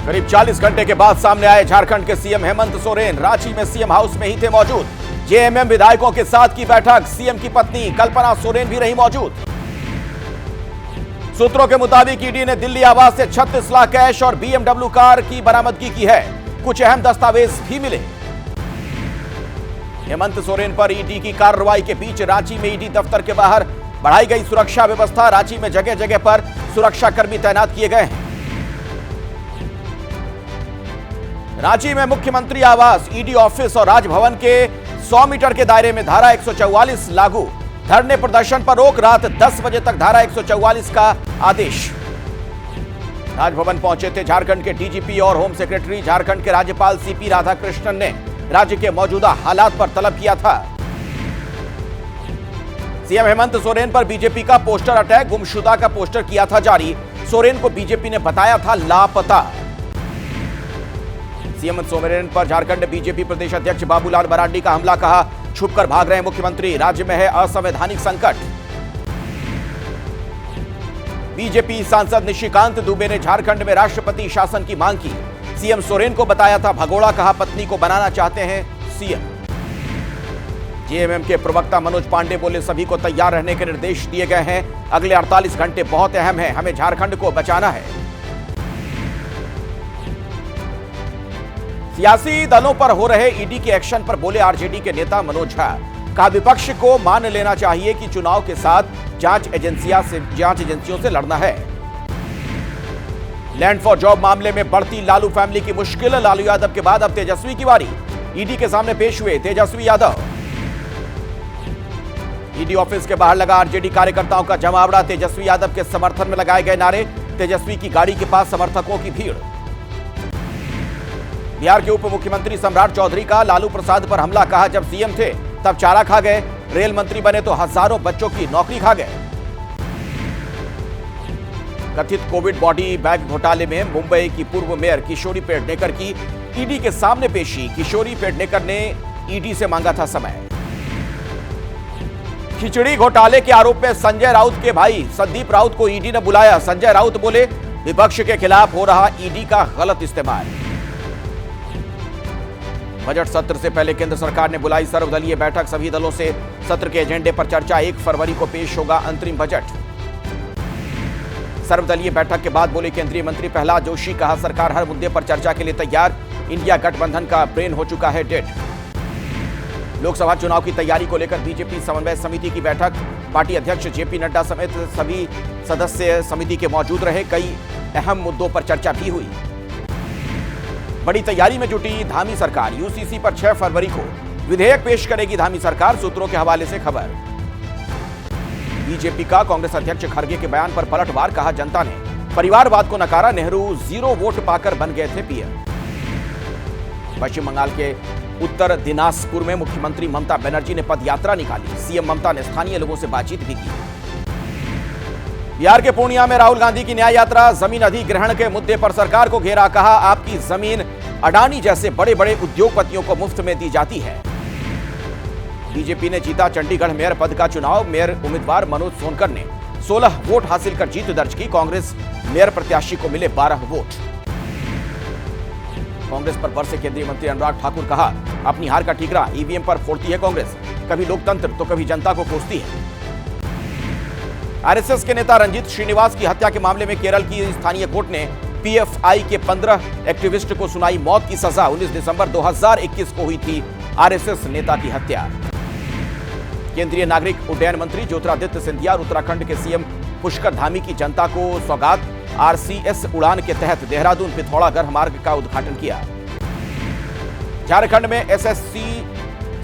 करीब 40 घंटे के बाद सामने आए झारखंड के सीएम हेमंत सोरेन। रांची में सीएम हाउस में ही थे मौजूद। जेएमएम विधायकों के साथ की बैठक। सीएम की पत्नी कल्पना सोरेन भी रही मौजूद। सूत्रों के मुताबिक ईडी ने दिल्ली आवास से 36 लाख कैश और बीएमडब्ल्यू कार की बरामदगी की है। कुछ अहम दस्तावेज भी मिले। हेमंत सोरेन पर ईडी की कार्रवाई के बीच रांची में ईडी दफ्तर के बाहर बढ़ाई गई सुरक्षा व्यवस्था। रांची में जगह जगह पर सुरक्षाकर्मी तैनात किए गए हैं। रांची में मुख्यमंत्री आवास, ईडी ऑफिस और राजभवन के 100 मीटर के दायरे में धारा 144 लागू। धरने प्रदर्शन पर रोक। रात 10 बजे तक धारा 144 का आदेश। राजभवन पहुंचे थे झारखंड के डीजीपी और होम सेक्रेटरी। झारखंड के राज्यपाल सीपी राधाकृष्णन ने राज्य के मौजूदा हालात पर तलब किया था। सीएम हेमंत सोरेन पर बीजेपी का पोस्टर अटैक। गुमशुदा का पोस्टर किया था जारी। सोरेन को बीजेपी ने बताया था लापता। सीएम सोरेन पर झारखंड बीजेपी प्रदेश अध्यक्ष बाबूलाल मरांडी का हमला। कहा, छुपकर भाग रहे मुख्यमंत्री, राज्य में है असंवैधानिक संकट। बीजेपी सांसद निशिकांत दुबे ने झारखंड में राष्ट्रपति शासन की मांग की। सीएम सोरेन को बताया था भगोड़ा। कहा, पत्नी को बनाना चाहते हैं सीएम। जेएमएम के प्रवक्ता मनोज पांडे बोले, सभी को तैयार रहने के निर्देश दिए गए हैं। अगले 48 घंटे बहुत अहम है, हमें झारखंड को बचाना है। सियासी दलों पर हो रहे ईडी के एक्शन पर बोले आरजेडी के नेता मनोज झा। कहा, विपक्ष को मान लेना चाहिए कि चुनाव के साथ जांच एजेंसियों से लड़ना है। लैंड फॉर जॉब मामले में बढ़ती लालू फैमिली की मुश्किल। लालू यादव के बाद अब तेजस्वी की बारी। ईडी के सामने पेश हुए तेजस्वी यादव। ईडी ऑफिस के बाहर लगा आरजेडी कार्यकर्ताओं का जमावड़ा। तेजस्वी यादव के समर्थन में लगाए गए नारे। तेजस्वी की गाड़ी के पास समर्थकों की भीड़। बिहार के उप मुख्यमंत्री सम्राट चौधरी का लालू प्रसाद पर हमला। कहा, जब सीएम थे तब चारा खा गए, रेल मंत्री बने तो हजारों बच्चों की नौकरी खा गए। कथित कोविड बॉडी बैग घोटाले में मुंबई की पूर्व मेयर किशोरी पेडनेकर की ईडी के सामने पेशी। किशोरी पेडनेकर ने ईडी से मांगा था समय। खिचड़ी घोटाले के आरोप में संजय राउत के भाई संदीप राउत को ईडी ने बुलाया। संजय राउत बोले, विपक्ष के खिलाफ हो रहा ईडी का गलत इस्तेमाल। बजट सत्र से पहले केंद्र सरकार ने बुलाई सर्वदलीय बैठक। सभी दलों से सत्र के एजेंडे पर चर्चा। 1 फरवरी को पेश होगा अंतरिम बजट। सर्वदलीय बैठक के बाद बोले केंद्रीय मंत्री प्रहलाद जोशी। कहा, सरकार हर मुद्दे पर चर्चा के लिए तैयार। इंडिया गठबंधन का ब्रेन हो चुका है डेड। लोकसभा चुनाव की तैयारी को लेकर बीजेपी समन्वय समिति की बैठक। पार्टी अध्यक्ष जेपी नड्डा समेत सभी सदस्य समिति के मौजूद रहे। कई अहम मुद्दों पर चर्चा भी हुई। बड़ी तैयारी में जुटी धामी सरकार। यूसीसी पर 6 फरवरी को विधेयक पेश करेगी धामी सरकार। सूत्रों के हवाले से खबर। बीजेपी का कांग्रेस अध्यक्ष खड़गे के बयान पर पलटवार। कहा, जनता ने परिवारवाद को नकारा। नेहरू 0 वोट पाकर बन गए थे पीएम। पश्चिम बंगाल के उत्तर दिनाजपुर में मुख्यमंत्री ममता बनर्जी ने पदयात्रा निकाली। सीएम ममता ने स्थानीय लोगों से बातचीत भी की। बिहार के पूर्णिया में राहुल गांधी की न्याय यात्रा। जमीन अधिग्रहण के मुद्दे पर सरकार को घेरा। कहा, आपकी जमीन अडानी जैसे बड़े बड़े उद्योगपतियों को मुफ्त में दी जाती है। बीजेपी ने जीता चंडीगढ़ मेयर पद का चुनाव। मेयर उम्मीदवार मनोज सोनकर ने 16 वोट हासिल कर जीत दर्ज की। कांग्रेस मेयर प्रत्याशी को मिले 12 वोट। कांग्रेस पर बरसे केंद्रीय मंत्री अनुराग ठाकुर। कहा, अपनी हार का ठीकरा ईवीएम पर फोड़ती है कांग्रेस। कभी लोकतंत्र तो कभी जनता को कोसती है। आरएसएस के नेता रंजीत श्रीनिवास की हत्या के मामले में केरल की स्थानीय कोर्ट ने पीएफआई के 15 एक्टिविस्ट को सुनाई मौत की सजा। 19 दिसंबर 2021 को हुई थी आरएसएस नेता की हत्या। केंद्रीय नागरिक उड्डयन मंत्री ज्योतिरादित्य सिंधिया और उत्तराखंड के सीएम पुष्कर धामी की जनता को सौगात। आरसीएस उड़ान के तहत देहरादून पिथौरागढ़ मार्ग का उद्घाटन किया। झारखंड में एसएससी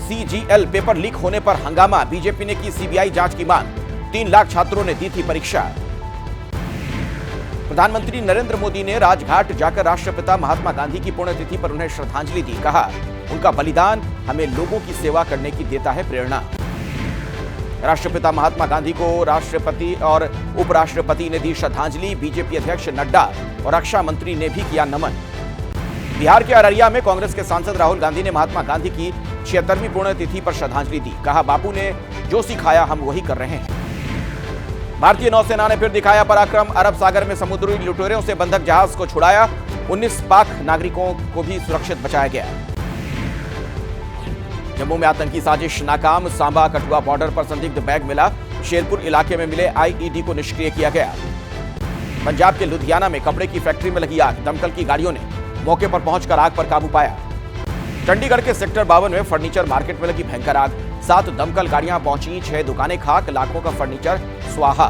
सीजीएल पेपर लीक होने पर हंगामा। बीजेपी ने की सीबीआई जांच की मांग। 3 लाख छात्रों ने दी थी परीक्षा। प्रधानमंत्री नरेंद्र मोदी ने राजघाट जाकर राष्ट्रपिता महात्मा गांधी की पुण्यतिथि पर उन्हें श्रद्धांजलि दी। कहा, उनका बलिदान हमें लोगों की सेवा करने की देता है प्रेरणा। राष्ट्रपिता महात्मा गांधी को राष्ट्रपति और उपराष्ट्रपति ने दी श्रद्धांजलि। बीजेपी अध्यक्ष नड्डा और रक्षा मंत्री ने भी किया नमन। बिहार के अररिया में कांग्रेस के सांसद राहुल गांधी ने महात्मा गांधी की 76वीं पुण्यतिथि पर श्रद्धांजलि दी। कहा, बापू ने जो सिखाया हम वही कर रहे हैं। भारतीय नौसेना ने फिर दिखाया पराक्रम। अरब सागर में समुद्री लुटेरों से बंधक जहाज को छुड़ाया। 19 पाक नागरिकों को भी सुरक्षित बचाया गया। जम्मू में आतंकी साजिश नाकाम। सांबा कठुआ बॉर्डर पर संदिग्ध बैग मिला। शेरपुर इलाके में मिले आईईडी को निष्क्रिय किया गया। पंजाब के लुधियाना में कपड़े की फैक्ट्री में लगी आग। दमकल की गाड़ियों ने मौके पर पहुंचकर आग पर काबू पाया। चंडीगढ़ के सेक्टर 52 में फर्नीचर मार्केट में लगी भयंकर आग। 7 दमकल गाड़ियां पहुंची, 6 दुकानें खाक, लाखों का फर्नीचर स्वाहा।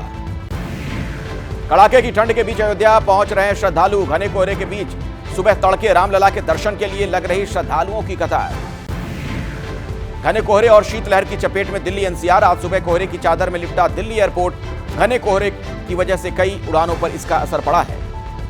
कड़ाके की ठंड के बीच अयोध्या पहुंच रहे श्रद्धालु। घने कोहरे के बीच सुबह तड़के रामलला के दर्शन के लिए लग रही श्रद्धालुओं की कतार। घने कोहरे और शीतलहर की चपेट में दिल्ली एनसीआर। आज सुबह कोहरे की चादर में लिपटा दिल्ली एयरपोर्ट। घने कोहरे की वजह से कई उड़ानों पर इसका असर पड़ा है।